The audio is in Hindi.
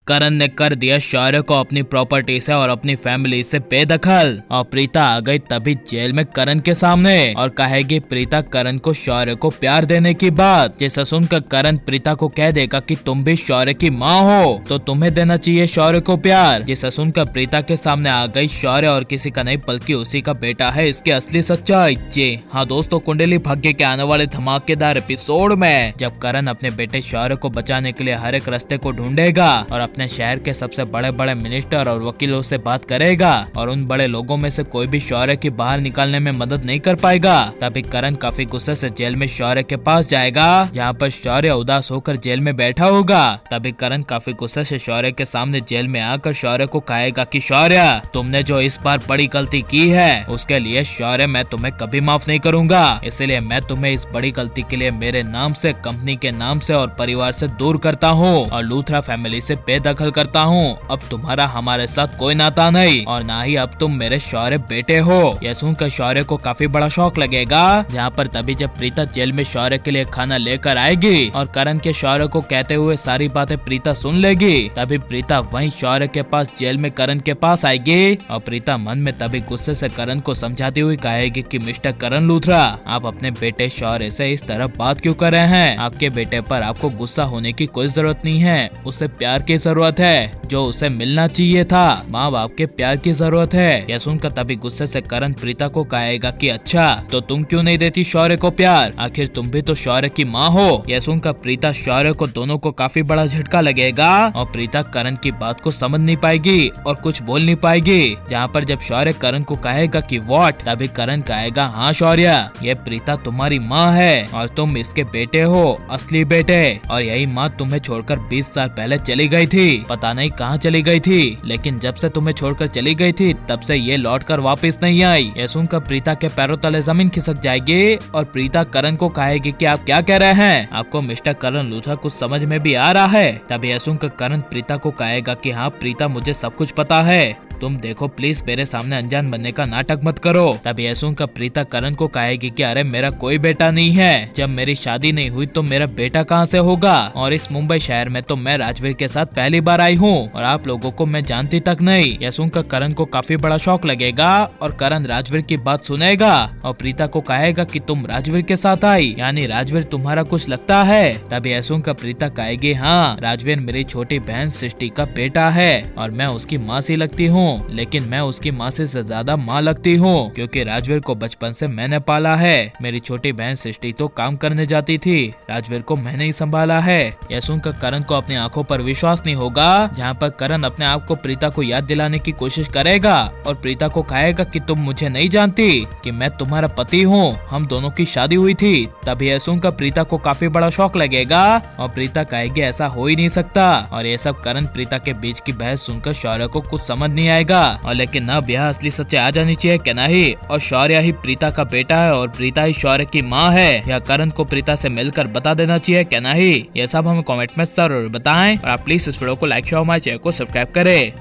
करण ने कर दिया शौर्य को अपनी प्रॉपर्टी से और अपनी फैमिली से बेदखल और प्रीता आ गई तभी जेल में करण के सामने और कहेगी प्रीता करण को शौर्य को प्यार देने की बात, जिसे सुनकर करण प्रीता को कह देगा कि तुम भी शौर्य की माँ हो तो तुम्हें देना चाहिए शौर्य को प्यार, जिसे सुनकर प्रीता के सामने आ गई शौर्य और किसी का नहीं बल्कि उसी का बेटा है इसकी असली सच्चाई। जी हाँ दोस्तों, कुंडली भाग्य के आने वाले धमाकेदार एपिसोड में जब करण अपने बेटे शौर्य को बचाने के लिए हर एक रास्ते को ढूंढेगा और अपने शहर के सबसे बड़े बड़े मिनिस्टर और वकीलों से बात करेगा और उन बड़े लोगों में से कोई भी शौर्य की बाहर निकालने में मदद नहीं कर पाएगा, तभी करण काफी गुस्से से जेल में शौर्य के पास जाएगा जहाँ पर शौर्य उदास होकर जेल में बैठा होगा। तभी करण काफी गुस्से से शौर्य के सामने जेल में आकर शौर्य को कहेगा कि शौर्य तुमने जो इस बार बड़ी गलती की है उसके लिए शौर्य मैं तुम्हें कभी माफ नहीं करूंगा, इसलिए मैं तुम्हें इस बड़ी गलती के लिए मेरे नाम से, कंपनी के नाम से और परिवार से दूर करता हूँ और लूथरा फैमिली से बेदखल करता हूँ। अब तुम्हारा हमारे साथ कोई नाता नहीं और ना ही अब तुम मेरे शौर्य बेटे हो। यह सुनकर शौर्य को काफी बड़ा शौक लगेगा, जहाँ पर तभी जब प्रीता जेल में शौर्य के लिए खाना लेकर आएगी और करण के शौर्य को कहते हुए सारी बातें प्रीता सुन लेगी, तभी प्रीता वहीं शौर्य के पास जेल में करण के पास आएगी और प्रीता मन में तभी गुस्से से करण को समझाती हुई कहेगी कि मिस्टर करण लूथरा, आप अपने बेटे शौर्य से इस तरह बात क्यों कर रहे हैं? आपके बेटे पर आपको गुस्सा होने की कोई जरूरत नहीं है, उसे प्यार की जरूरत है जो उसे मिलना चाहिए था, माँ बाप के प्यार की जरूरत है। यह सुनकर तभी गुस्से से करण प्रीता को कहेगा कि अच्छा तो तुम क्यों नहीं देती शौर्य को प्यार, आखिर तुम भी तो शौर्य की माँ हो। यह सुनकर प्रीता शौर्य को दोनों को काफी बड़ा झटका लगेगा और प्रीता करण की बात को समझ नहीं पाएगी और कुछ बोल नहीं पाएगी, जहाँ पर जब शौर्य करण को कहेगा कि व्हाट, तभी करण कहेगा हाँ शौर्य ये प्रीता तुम्हारी माँ है और तुम इसके बेटे हो, असली बेटे, और यही माँ तुम्हें छोड़कर 20 साल पहले चली गई थी, पता नहीं कहाँ चली गई थी, लेकिन जब से तुम्हें छोड़कर चली गई थी तब से ये लौटकर वापस नहीं आई। यह सुनकर प्रीता के पैरों तले जमीन खिसक जाएगी और प्रीता करण को कहेगी कि आप क्या कह रहे हैं, आपको मिस्टर करण लूथरा कुछ समझ में भी आ रहा है? तभी यह सुनकर करण प्रीता को कहेगा कि हाँ प्रीता मुझे सब कुछ पता है, तुम देखो प्लीज मेरे सामने अनजान बनने का नाटक मत करो। तभी यह सुनकर प्रीता करण को कहेगी कि अरे मेरा कोई बेटा नहीं है, जब मेरी शादी नहीं हुई तो मेरा बेटा कहाँ से होगा, और इस मुंबई शहर में तो मैं राजवीर के साथ पहली बार आई हूँ और आप लोगों को मैं जानती तक नहीं। यह सुनकर करण को काफी बड़ा शौक लगेगा और करण राजवीर की बात सुनेगा और प्रीता को कहेगा कि तुम राजवीर के साथ आई, यानी राजवीर तुम्हारा कुछ लगता है। तभी यह सुनकर प्रीता कहेगी हाँ राजवीर मेरी छोटी बहन सृष्टि का बेटा है और मैं उसकी माँ सी लगती हूँ, लेकिन मैं उसकी माँ से ज्यादा माँ लगती हूँ क्योंकि राजवीर को बचपन से मैंने पाला है। मेरी छोटी बहन सृष्टि तो काम करने जाती थी, राजवीर को मैंने ही संभाला है। यह सुनकर करण को अपनी आंखों पर विश्वास नहीं होगा, जहाँ पर करण अपने आप को प्रीता को याद दिलाने की कोशिश करेगा और प्रीता को कहेगा कि तुम मुझे नहीं जानती कि मैं तुम्हारा पति हूँ, हम दोनों की शादी हुई थी। तभी यह सुनकर प्रीता को काफी बड़ा शौक लगेगा और प्रीता कहेगी ऐसा हो ही नहीं सकता, और ये सब करण प्रीता के बीच की बहस सुनकर शौर्य को कुछ समझ नहीं आएगा और लेकिन अब यह असली सच्चाई आ जानी चाहिए क्या नहीं, और शौर्य ही प्रीता का बेटा है और प्रीता ही शौर्य की माँ है, यह करण को प्रीता से मिलकर बता देना चाहिए क्या नहीं। यह सब हमें कमेंट में जरूर बताएं और आप प्लीज इस वीडियो को लाइक शेयर हमारे चैनल को सब्सक्राइब करें।